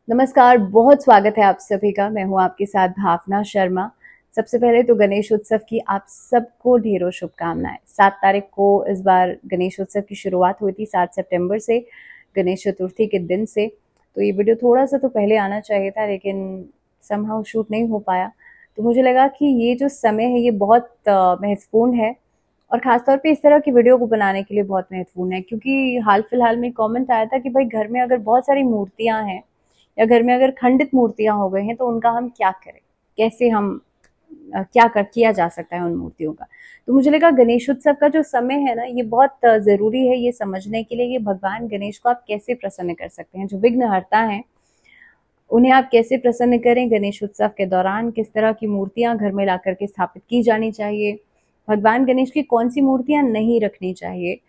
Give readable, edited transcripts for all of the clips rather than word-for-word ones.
नमस्कार, बहुत स्वागत है आप सभी का। मैं हूं आपके साथ भावना शर्मा। सबसे पहले तो गणेश उत्सव की आप सबको ढेरों शुभकामनाएं। 7 तारीख को इस बार गणेश उत्सव की शुरुआत हुई थी, 7 सितंबर से, गणेश चतुर्थी के दिन से। तो ये वीडियो थोड़ा सा तो पहले आना चाहिए था, लेकिन समहाउ शूट नहीं हो पाया। तो मुझे लगा कि ये जो समय है ये बहुत महत्वपूर्ण है, और खासतौर पे इस तरह की वीडियो को बनाने के लिए बहुत महत्वपूर्ण है, क्योंकि हाल फिलहाल में कमेंट आया था कि भाई घर में अगर बहुत सारी मूर्तियां हैं या घर में अगर खंडित मूर्तियां हो गई हैं तो उनका हम क्या करें, कैसे हम किया जा सकता है उन मूर्तियों का। तो मुझे लगा गणेशोत्सव का जो समय है ना, ये बहुत जरूरी है ये समझने के लिए कि भगवान गणेश को आप कैसे प्रसन्न कर सकते हैं। जो विघ्नहर्ता हैं उन्हें आप कैसे प्रसन्न करें। गणेश उत्सव के दौरान किस तरह की मूर्तियां घर में ला करके स्थापित की जानी चाहिए, भगवान गणेश की कौन सी मूर्तियां नहीं रखनी चाहिए,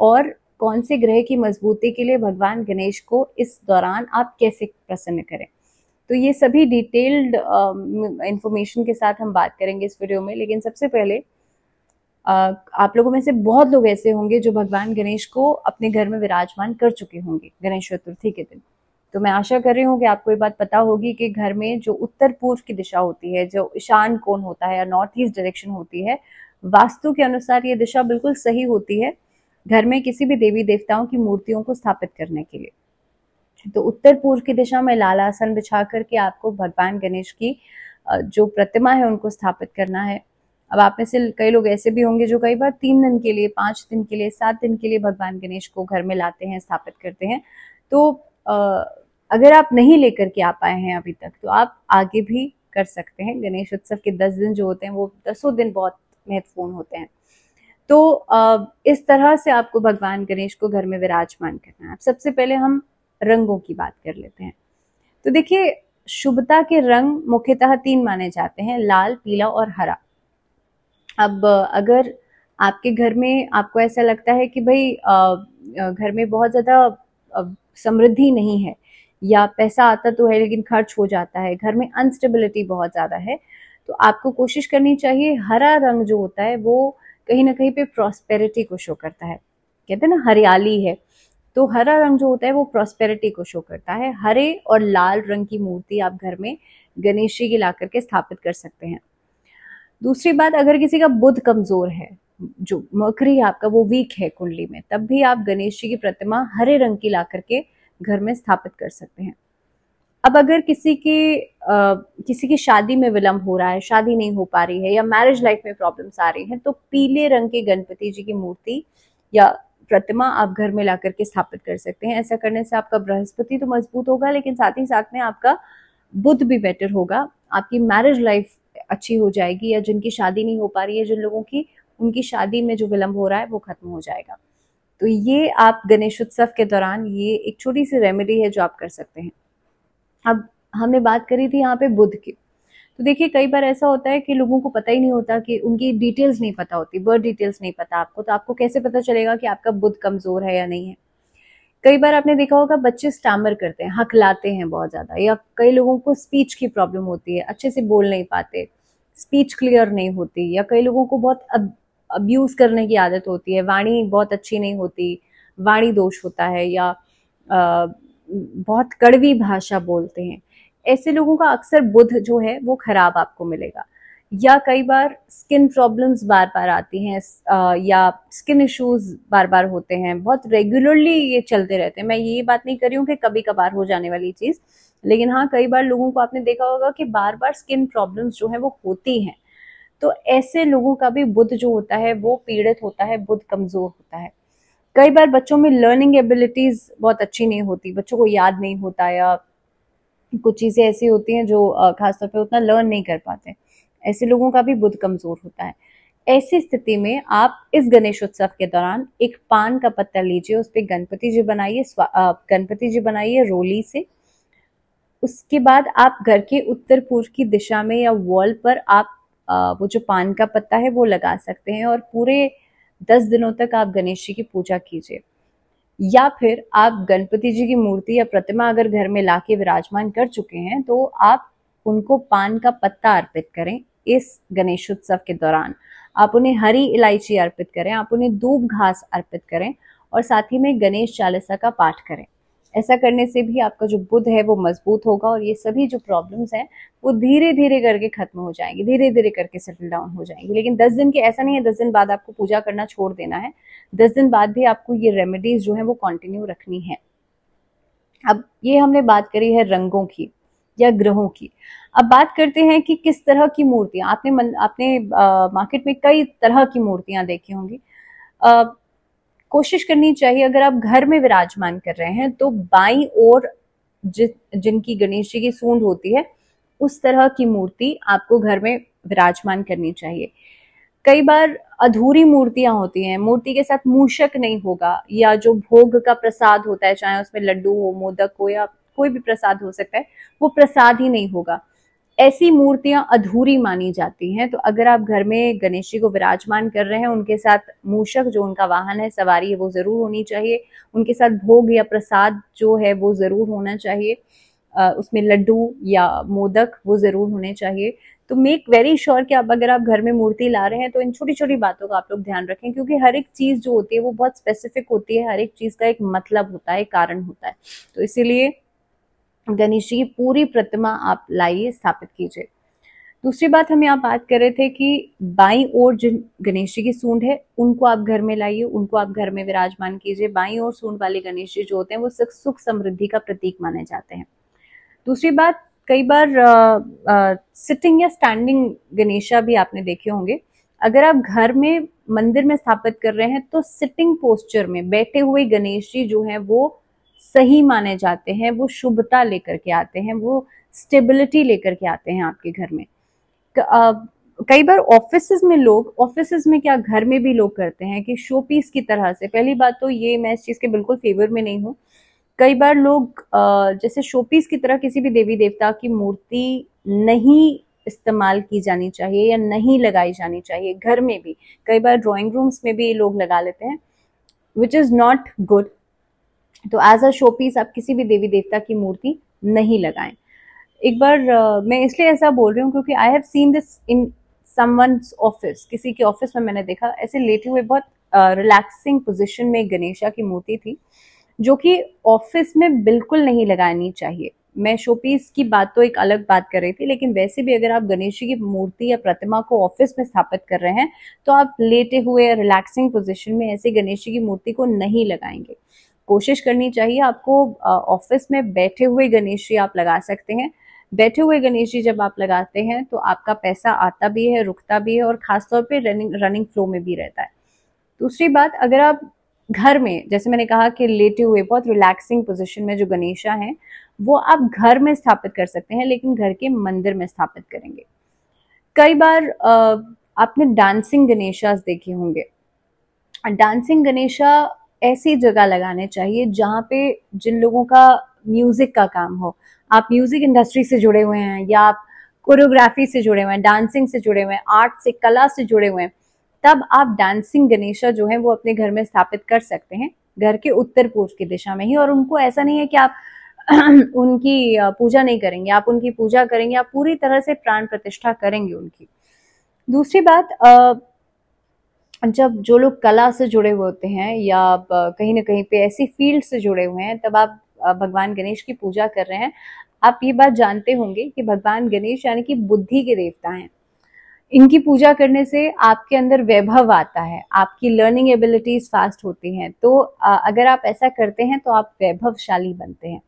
और कौन से ग्रह की मजबूती के लिए भगवान गणेश को इस दौरान आप कैसे प्रसन्न करें। तो ये सभी डिटेल्ड इंफॉर्मेशन के साथ हम बात करेंगे इस वीडियो में। लेकिन सबसे पहले आप लोगों में से बहुत लोग ऐसे होंगे जो भगवान गणेश को अपने घर में विराजमान कर चुके होंगे गणेश चतुर्थी के दिन। तो मैं आशा कर रही हूँ कि आपको ये बात पता होगी कि घर में जो उत्तर पूर्व की दिशा होती है, जो ईशान कोण होता है या नॉर्थ ईस्ट डायरेक्शन होती है, वास्तु के अनुसार ये दिशा बिल्कुल सही होती है घर में किसी भी देवी देवताओं की मूर्तियों को स्थापित करने के लिए। तो उत्तर पूर्व की दिशा में लाल आसन बिछा करके आपको भगवान गणेश की जो प्रतिमा है उनको स्थापित करना है। अब आप में से कई लोग ऐसे भी होंगे जो कई बार 3 दिन के लिए, 5 दिन के लिए, 7 दिन के लिए भगवान गणेश को घर में लाते हैं, स्थापित करते हैं। तो अगर आप नहीं लेकर के आ पाए हैं अभी तक, तो आप आगे भी कर सकते हैं। गणेश उत्सव के 10 दिन जो होते हैं वो 10 दिन बहुत महत्वपूर्ण होते हैं। तो इस तरह से आपको भगवान गणेश को घर में विराजमान करना है। अब सबसे पहले हम रंगों की बात कर लेते हैं। तो देखिए, शुभता के रंग मुख्यतः 3 माने जाते हैं, लाल, पीला और हरा। अब अगर आपके घर में आपको ऐसा लगता है कि भाई घर में बहुत ज्यादा समृद्धि नहीं है, या पैसा आता तो है लेकिन खर्च हो जाता है, घर में अनस्टेबिलिटी बहुत ज्यादा है, तो आपको कोशिश करनी चाहिए। हरा रंग जो होता है वो कहीं ना कहीं पे प्रॉस्पेरिटी को शो करता है। कहते हैं ना हरियाली है, तो हरा रंग जो होता है वो प्रॉस्पेरिटी को शो करता है। हरे और लाल रंग की मूर्ति आप घर में गणेश जी की ला करके स्थापित कर सकते हैं। दूसरी बात, अगर किसी का बुध कमजोर है, जो मर्करी है आपका वो वीक है कुंडली में, तब भी आप गणेश जी की प्रतिमा हरे रंग की ला करके घर में स्थापित कर सकते हैं। अब अगर किसी की शादी में विलंब हो रहा है, शादी नहीं हो पा रही है, या मैरिज लाइफ में प्रॉब्लम्स आ रही हैं, तो पीले रंग के गणपति जी की मूर्ति या प्रतिमा आप घर में ला करके स्थापित कर सकते हैं। ऐसा करने से आपका बृहस्पति तो मजबूत होगा, लेकिन साथ ही साथ में आपका बुध भी बेटर होगा, आपकी मैरिज लाइफ अच्छी हो जाएगी, या जिनकी शादी नहीं हो पा रही है, जिन लोगों की उनकी शादी में जो विलंब हो रहा है वो खत्म हो जाएगा। तो ये आप गणेश उत्सव के दौरान ये एक छोटी सी रेमेडी है जो आप कर सकते हैं। अब हमने बात करी थी यहाँ पे बुध की। तो देखिए, कई बार ऐसा होता है कि लोगों को पता ही नहीं होता, कि उनकी डिटेल्स नहीं पता होती, बर्थ डिटेल्स नहीं पता आपको, तो आपको कैसे पता चलेगा कि आपका बुध कमजोर है या नहीं है। कई बार आपने देखा होगा बच्चे स्टैमर करते हैं, हकलाते हैं बहुत ज्यादा, या कई लोगों को स्पीच की प्रॉब्लम होती है, अच्छे से बोल नहीं पाते, स्पीच क्लियर नहीं होती, या कई लोगों को बहुत अब्यूज करने की आदत होती है, वाणी बहुत अच्छी नहीं होती, वाणी दोष होता है, या बहुत कड़वी भाषा बोलते हैं। ऐसे लोगों का अक्सर बुध जो है वो खराब आपको मिलेगा। या कई बार स्किन प्रॉब्लम्स बार बार आती हैं, या स्किन इश्यूज बार बार होते हैं, बहुत रेगुलरली ये चलते रहते हैं। मैं ये बात नहीं कर रही हूँ कि कभी कभार हो जाने वाली चीज, लेकिन हाँ, कई बार लोगों को आपने देखा होगा कि बार बार स्किन प्रॉब्लम्स जो है वो होती हैं। तो ऐसे लोगों का भी बुध जो होता है वो पीड़ित होता है, बुध कमजोर होता है। कई बार बच्चों में लर्निंग एबिलिटीज बहुत अच्छी नहीं होती, बच्चों को याद नहीं होता, या कुछ चीजें ऐसी होती हैं जो खासतौर पे उतना लर्न नहीं कर पाते। ऐसे लोगों का भी बुध कमजोर होता है। ऐसी स्थिति में आप इस गणेश उत्सव के दौरान एक पान का पत्ता लीजिए, उस पर गणपति जी बनाइए रोली से। उसके बाद आप घर के उत्तर पूर्व की दिशा में या वॉल पर आप वो जो पान का पत्ता है वो लगा सकते हैं, और पूरे 10 दिनों तक आप गणेश जी की पूजा कीजिए। या फिर आप गणपति जी की मूर्ति या प्रतिमा अगर घर में लाके विराजमान कर चुके हैं, तो आप उनको पान का पत्ता अर्पित करें इस गणेश उत्सव के दौरान। आप उन्हें हरी इलायची अर्पित करें, आप उन्हें दूब घास अर्पित करें, और साथ ही में गणेश चालीसा का पाठ करें। ऐसा करने से भी आपका जो बुध है वो मजबूत होगा और ये सभी जो प्रॉब्लम्स हैं वो धीरे धीरे करके खत्म हो जाएंगी, धीरे धीरे करके सेटल डाउन हो जाएंगी। लेकिन 10 दिन के ऐसा नहीं है 10 दिन बाद आपको पूजा करना छोड़ देना है, 10 दिन बाद भी आपको ये रेमेडीज जो है वो कंटिन्यू रखनी है। अब ये हमने बात करी है रंगों की या ग्रहों की। अब बात करते हैं कि किस तरह की मूर्तियां आपने मार्केट में कई तरह की मूर्तियां देखी होंगी। कोशिश करनी चाहिए अगर आप घर में विराजमान कर रहे हैं तो बाईं ओर जिनकी गणेश जी की सूंड होती है उस तरह की मूर्ति आपको घर में विराजमान करनी चाहिए। कई बार अधूरी मूर्तियां होती हैं, मूर्ति के साथ मूषक नहीं होगा या जो भोग का प्रसाद होता है चाहे उसमें लड्डू हो, मोदक हो या कोई भी प्रसाद हो सकता है, वो प्रसाद ही नहीं होगा। ऐसी मूर्तियां अधूरी मानी जाती हैं। तो अगर आप घर में गणेश जी को विराजमान कर रहे हैं, उनके साथ मूषक जो उनका वाहन है, सवारी है, वो जरूर होनी चाहिए। उनके साथ भोग या प्रसाद जो है वो जरूर होना चाहिए। उसमें लड्डू या मोदक वो जरूर होने चाहिए। तो मेक वेरी श्योर कि अगर आप घर में मूर्ति ला रहे हैं तो इन छोटी छोटी बातों का आप लोग ध्यान रखें, क्योंकि हर एक चीज जो होती है वो बहुत स्पेसिफिक होती है, हर एक चीज का एक मतलब होता है, कारण होता है। तो इसीलिए गणेश जी की पूरी प्रतिमा आप लाइए, स्थापित कीजिए। दूसरी बात हम यहाँ बात कर रहे थे कि बाईं ओर जिन गणेश जी की सूंड है उनको आप घर में लाइए, उनको आप घर में विराजमान कीजिए। बाईं ओर सूंड वाले गणेश जी जो होते हैं वो सुख समृद्धि का प्रतीक माने जाते हैं। दूसरी बात, कई बार सिटिंग या स्टैंडिंग गणेशा भी आपने देखे होंगे। अगर आप घर में मंदिर में स्थापित कर रहे हैं तो सिटिंग पोस्चर में बैठे हुए गणेश जी जो हैं वो सही माने जाते हैं, वो शुभता लेकर के आते हैं, वो स्टेबिलिटी लेकर के आते हैं आपके घर में। कई बार ऑफिस में क्या घर में भी लोग करते हैं कि शो पीस की तरह से। पहली बात तो ये, मैं इस चीज के बिल्कुल फेवर में नहीं हूँ। कई बार लोग जैसे शोपीस की तरह किसी भी देवी देवता की मूर्ति नहीं इस्तेमाल की जानी चाहिए या नहीं लगाई जानी चाहिए घर में भी। कई बार ड्राइंग रूम्स में भी लोग लगा लेते हैं, विच इज नॉट गुड। तो एज अ शोपीस आप किसी भी देवी देवता की मूर्ति नहीं लगाएं। एक बार मैं इसलिए ऐसा बोल रही हूँ क्योंकि I have seen this in someone's office. किसी के ऑफिस में मैंने देखा ऐसे लेटे हुए बहुत रिलैक्सिंग पोजिशन में गणेशा की मूर्ति थी, जो कि ऑफिस में बिल्कुल नहीं लगानी चाहिए। मैं शोपीस की बात तो एक अलग बात कर रही थी, लेकिन वैसे भी अगर आप गणेश जी की मूर्ति या प्रतिमा को ऑफिस में स्थापित कर रहे हैं तो आप लेटे हुए रिलैक्सिंग पोजीशन में ऐसे गणेश जी की मूर्ति को नहीं लगाएंगे। कोशिश करनी चाहिए आपको ऑफिस में बैठे हुए गणेश जी आप लगा सकते हैं। बैठे हुए गणेश जी जब आप लगाते हैं तो आपका पैसा आता भी है, रुकता भी है और खासतौर पे रनिंग फ्लो में भी रहता है। दूसरी बात, अगर आप घर में, जैसे मैंने कहा कि लेटे हुए बहुत रिलैक्सिंग पोजीशन में जो गणेशा हैं वो आप घर में स्थापित कर सकते हैं, लेकिन घर के मंदिर में स्थापित करेंगे। कई बार आपने डांसिंग गणेशास देखे होंगे। डांसिंग गणेशा ऐसी जगह लगाने चाहिए जहाँ पे जिन लोगों का म्यूजिक का काम हो, आप म्यूजिक इंडस्ट्री से जुड़े हुए हैं या आप कोरियोग्राफी से जुड़े हुए हैं, डांसिंग से जुड़े हुए हैं, आर्ट से, कला से जुड़े हुए हैं, तब आप डांसिंग गणेशा जो है वो अपने घर में स्थापित कर सकते हैं, घर के उत्तर पूर्व की दिशा में ही। और उनको ऐसा नहीं है कि आप उनकी पूजा नहीं करेंगे, आप उनकी पूजा करेंगे, आप पूरी तरह से प्राण प्रतिष्ठा करेंगे उनकी। दूसरी बात, जब जो लोग कला से जुड़े हुए होते हैं या कहीं ना कहीं पे ऐसी फील्ड से जुड़े हुए हैं, तब आप भगवान गणेश की पूजा कर रहे हैं। आप ये बात जानते होंगे कि भगवान गणेश यानी कि बुद्धि के देवता हैं। इनकी पूजा करने से आपके अंदर वैभव आता है, आपकी लर्निंग एबिलिटीज फास्ट होती हैं। तो अगर आप ऐसा करते हैं तो आप वैभवशाली बनते हैं।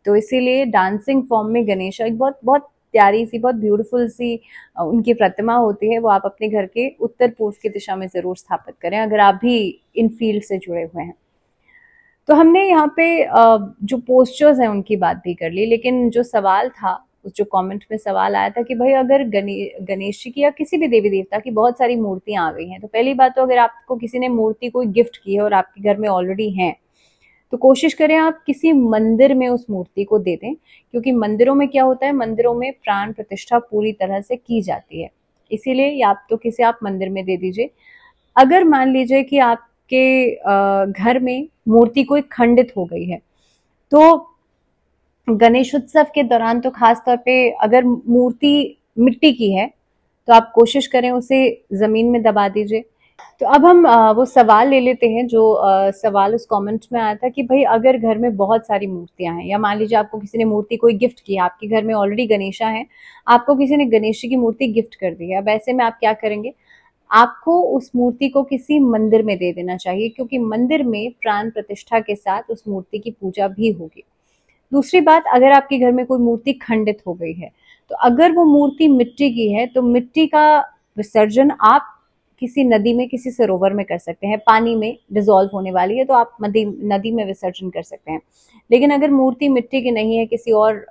तो इसीलिए डांसिंग फॉर्म में गणेशा एक बहुत बहुत प्यारी सी, बहुत ब्यूटीफुल सी उनकी प्रतिमा होती है, वो आप अपने घर के उत्तर पूर्व की दिशा में जरूर स्थापित करें अगर आप भी इन फील्ड से जुड़े हुए हैं। तो हमने यहाँ पे जो पोस्चर्स हैं उनकी बात भी कर ली, लेकिन जो सवाल था, जो कमेंट में सवाल आया था कि भाई अगर गणेश जी की या किसी भी देवी देवता की बहुत सारी मूर्तियां आ गई हैं, तो पहली बात तो अगर आपको किसी ने मूर्ति कोई गिफ्ट की है और आपके घर में ऑलरेडी है तो कोशिश करें आप किसी मंदिर में उस मूर्ति को दे दें, क्योंकि मंदिरों में क्या होता है, मंदिरों में प्राण प्रतिष्ठा पूरी तरह से की जाती है। इसीलिए आप तो किसी आप मंदिर में दे दीजिए। अगर मान लीजिए कि आपके घर में मूर्ति कोई खंडित हो गई है तो गणेश उत्सव के दौरान तो खास तौर पे अगर मूर्ति मिट्टी की है तो आप कोशिश करें उसे जमीन में दबा दीजिए, तो अब हम वो सवाल ले लेते हैं जो सवाल उस कमेंट में आया था कि भाई अगर घर में बहुत सारी मूर्तियां हैं, या मान लीजिए आपको किसी ने मूर्ति कोई गिफ्ट की, आपके घर में ऑलरेडी गणेशा है, आपको किसी ने गणेश जी की मूर्ति गिफ्ट कर दी है, अब ऐसे में आप क्या करेंगे? आपको उस मूर्ति को किसी मंदिर में दे देना चाहिए, क्योंकि मंदिर में प्राण प्रतिष्ठा के साथ उस मूर्ति की पूजा भी होगी। दूसरी बात, अगर आपके घर में कोई मूर्ति खंडित हो गई है, तो अगर वो मूर्ति मिट्टी की है तो मिट्टी का विसर्जन आप किसी नदी में, किसी सरोवर में कर सकते हैं। पानी में डिसॉल्व होने वाली है तो आप नदी में विसर्जन कर सकते हैं। लेकिन अगर मूर्ति मिट्टी की नहीं है, किसी और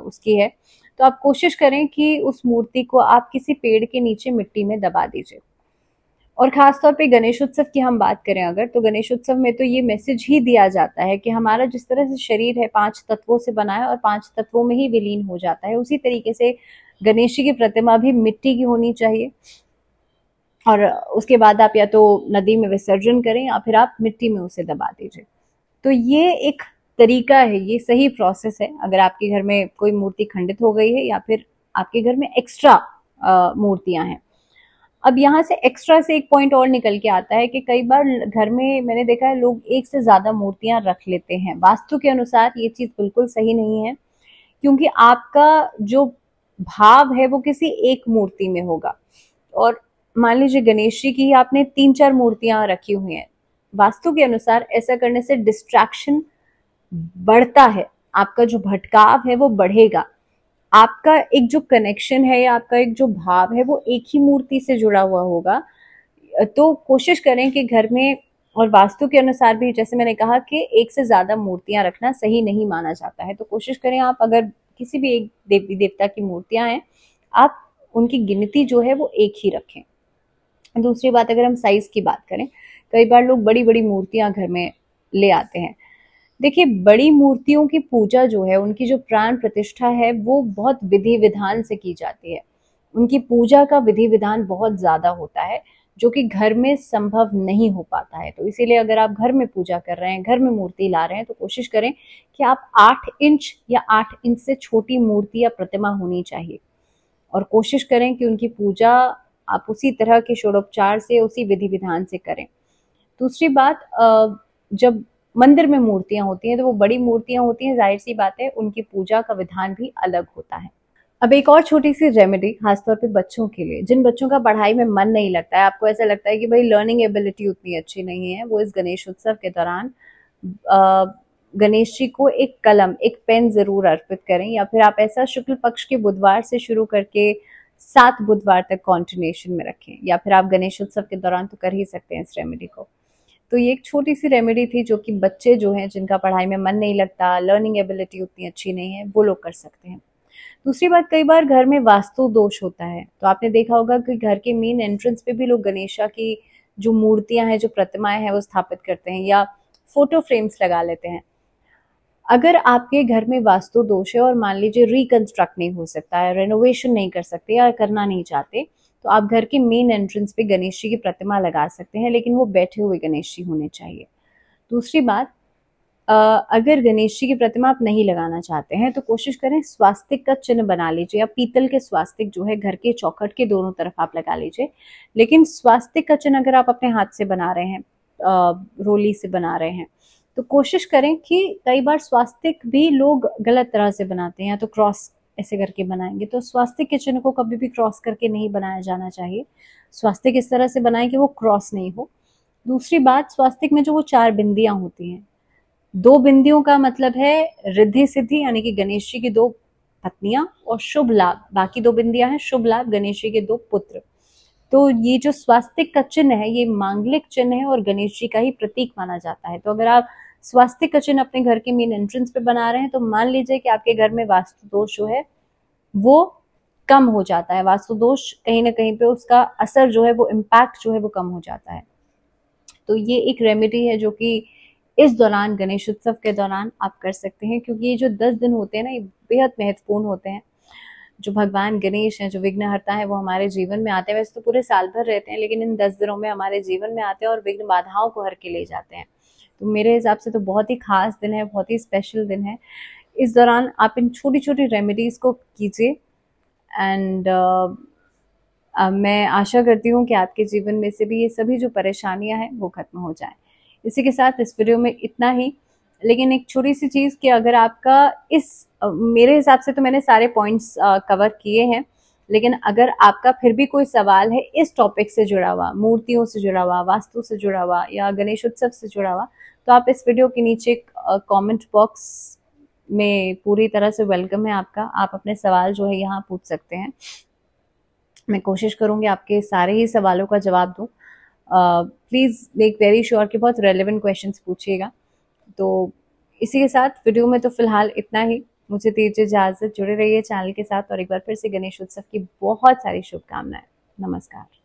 उसकी है, तो आप कोशिश करें कि उस मूर्ति को आप किसी पेड़ के नीचे मिट्टी में दबा दीजिए। और खास तौर पे गणेश उत्सव की हम बात करें अगर, तो गणेश उत्सव में तो ये मैसेज ही दिया जाता है कि हमारा जिस तरह से शरीर है 5 तत्वों से बना है और 5 तत्वों में ही विलीन हो जाता है, उसी तरीके से गणेश जी की प्रतिमा भी मिट्टी की होनी चाहिए। और उसके बाद आप या तो नदी में विसर्जन करें या फिर आप मिट्टी में उसे दबा दीजिए। तो ये एक तरीका है, ये सही प्रोसेस है अगर आपके घर में कोई मूर्ति खंडित हो गई है या फिर आपके घर में एक्स्ट्रा मूर्तियां हैं। अब यहाँ से एक्स्ट्रा से एक पॉइंट और निकल के आता है कि कई बार घर में मैंने देखा है लोग एक से ज्यादा मूर्तियां रख लेते हैं। वास्तु के अनुसार ये चीज बिल्कुल सही नहीं है, क्योंकि आपका जो भाव है वो किसी एक मूर्ति में होगा। और मान लीजिए गणेश जी की ही आपने 3-4 मूर्तियां रखी हुई हैं, वास्तु के अनुसार ऐसा करने से डिस्ट्रैक्शन बढ़ता है, आपका जो भटकाव है वो बढ़ेगा, आपका एक जो कनेक्शन है या आपका एक जो भाव है वो एक ही मूर्ति से जुड़ा हुआ होगा। तो कोशिश करें कि घर में, और वास्तु के अनुसार भी जैसे मैंने कहा कि एक से ज्यादा मूर्तियां रखना सही नहीं माना जाता है। तो कोशिश करें आप अगर किसी भी एक देवी देवता की मूर्तियां हैं, आप उनकी गिनती जो है वो एक ही रखें। दूसरी बात, अगर हम साइज की बात करें, कई बार लोग बड़ी बड़ी मूर्तियां घर में ले आते हैं। देखिए, बड़ी मूर्तियों की पूजा जो है, उनकी जो प्राण प्रतिष्ठा है वो बहुत विधि विधान से की जाती है। उनकी पूजा का विधि विधान बहुत ज्यादा होता है, जो कि घर में संभव नहीं हो पाता है। तो इसीलिए अगर आप घर में पूजा कर रहे हैं, घर में मूर्ति ला रहे हैं, तो कोशिश करें कि आप 8 इंच या 8 इंच से छोटी मूर्ति या प्रतिमा होनी चाहिए। और कोशिश करें कि उनकी पूजा आप उसी तरह के षोडोपचार से, उसी विधि विधान से करें। दूसरी बात, जब मंदिर में मूर्तियां होती हैं तो वो बड़ी मूर्तियां होती हैं, जाहिर सी बात है उनकी पूजा का विधान भी अलग होता है। अब एक और छोटी सी रेमेडी, खासतौर पे बच्चों के लिए, जिन बच्चों का पढ़ाई में मन नहीं लगता है, आपको ऐसा लगता है कि भाई लर्निंग एबिलिटी उतनी अच्छी नहीं है, वो इस गणेश उत्सव के दौरान गणेश जी को एक कलम, एक पेन जरूर अर्पित करें, या फिर आप ऐसा शुक्ल पक्ष के बुधवार से शुरू करके 7 बुधवार तक कॉन्टिन्यूएशन में रखें, या फिर आप गणेश उत्सव के दौरान तो कर ही सकते हैं इस रेमेडी को। तो ये एक छोटी सी रेमेडी थी जो कि बच्चे जो हैं, जिनका पढ़ाई में मन नहीं लगता, लर्निंग एबिलिटी उतनी अच्छी नहीं है, वो लोग कर सकते हैं। दूसरी बात, कई बार घर में वास्तु दोष होता है, तो आपने देखा होगा कि घर के मेन एंट्रेंस पे भी लोग गणेशा की जो मूर्तियां हैं, जो प्रतिमाएं हैं, वो स्थापित करते हैं या फोटो फ्रेम्स लगा लेते हैं। अगर आपके घर में वास्तु दोष है और मान लीजिए रिकंस्ट्रक्ट नहीं हो सकता है, रेनोवेशन नहीं कर सकते या करना नहीं चाहते, तो आप घर के मेन एंट्रेंस पे गणेश जी की प्रतिमा लगा सकते हैं, लेकिन वो बैठे हुए गणेश जी होने चाहिए। दूसरी बात, अगर गणेश जी की प्रतिमा आप नहीं लगाना चाहते हैं तो कोशिश करें स्वास्तिक का चिन्ह बना लीजिए, या पीतल के स्वास्तिक जो है घर के चौखट के दोनों तरफ आप लगा लीजिए। लेकिन स्वास्तिक का चिन्ह अगर आप अपने हाथ से बना रहे हैं, रोली से बना रहे हैं, तो कोशिश करें कि कई बार स्वास्तिक भी लोग गलत तरह से बनाते हैं, या तो क्रॉस ऐसे करके बनाएंगे, तो स्वास्तिक के चिन्ह को कभी भी क्रॉस करके नहीं बनाया जाना चाहिए। स्वास्तिक इस तरह से बनाएं कि वो क्रॉस नहीं हो। दूसरी बात, स्वास्तिक में जो वो 4 बिंदियां होती हैं, 2 बिंदियों का मतलब है रिद्धि सिद्धि, यानी कि गणेश जी की 2 पत्नियां, और शुभ लाभ, बाकी 2 बिंदियां हैं शुभ लाभ, गणेश जी के 2 पुत्र। तो ये जो स्वास्तिक का चिन्ह है, ये मांगलिक चिन्ह है और गणेश जी का ही प्रतीक माना जाता है। तो अगर आप स्वास्तिक का चिन्ह अपने घर के मेन एंट्रेंस पे बना रहे हैं, तो मान लीजिए कि आपके घर में वास्तु दोष जो है वो कम हो जाता है। वास्तु दोष कहीं ना कहीं पे उसका असर जो है, वो इम्पैक्ट जो है वो कम हो जाता है। तो ये एक रेमेडी है जो कि इस दौरान, गणेश उत्सव के दौरान आप कर सकते हैं, क्योंकि ये जो 10 दिन होते हैं ना, ये बेहद महत्वपूर्ण होते हैं। जो भगवान गणेश हैं, जो विघ्नहर्ता है, वो हमारे जीवन में आते हैं। वैसे तो पूरे साल भर रहते हैं, लेकिन इन 10 दिनों में हमारे जीवन में आते हैं और विघ्न बाधाओं को हर के ले जाते हैं। तो मेरे हिसाब से तो बहुत ही खास दिन है, बहुत ही स्पेशल दिन है। इस दौरान आप इन छोटी छोटी रेमेडीज को कीजिए, एंड मैं आशा करती हूँ कि आपके जीवन में से भी ये सभी जो परेशानियां हैं वो खत्म हो जाएं। इसी के साथ इस वीडियो में इतना ही। लेकिन एक छोटी सी चीज़ कि अगर आपका मेरे हिसाब से तो मैंने सारे पॉइंट्स कवर किए हैं, लेकिन अगर आपका फिर भी कोई सवाल है इस टॉपिक से जुड़ा हुआ, मूर्तियों से जुड़ा हुआ, वास्तु से जुड़ा हुआ या गणेश उत्सव से जुड़ा हुआ, तो आप इस वीडियो के नीचे कमेंट बॉक्स में पूरी तरह से वेलकम है आपका। आप अपने सवाल जो है यहाँ पूछ सकते हैं। मैं कोशिश करूंगी आपके सारे ही सवालों का जवाब दूं। प्लीज़ मेक वेरी श्योर कि बहुत रेलेवेंट क्वेश्चंस पूछिएगा। तो इसी के साथ वीडियो में तो फिलहाल इतना ही। मुझे दीजिए इजाज़त, जुड़े रहिए चैनल के साथ और एक बार फिर से गणेश उत्सव की बहुत सारी शुभकामनाएं। नमस्कार।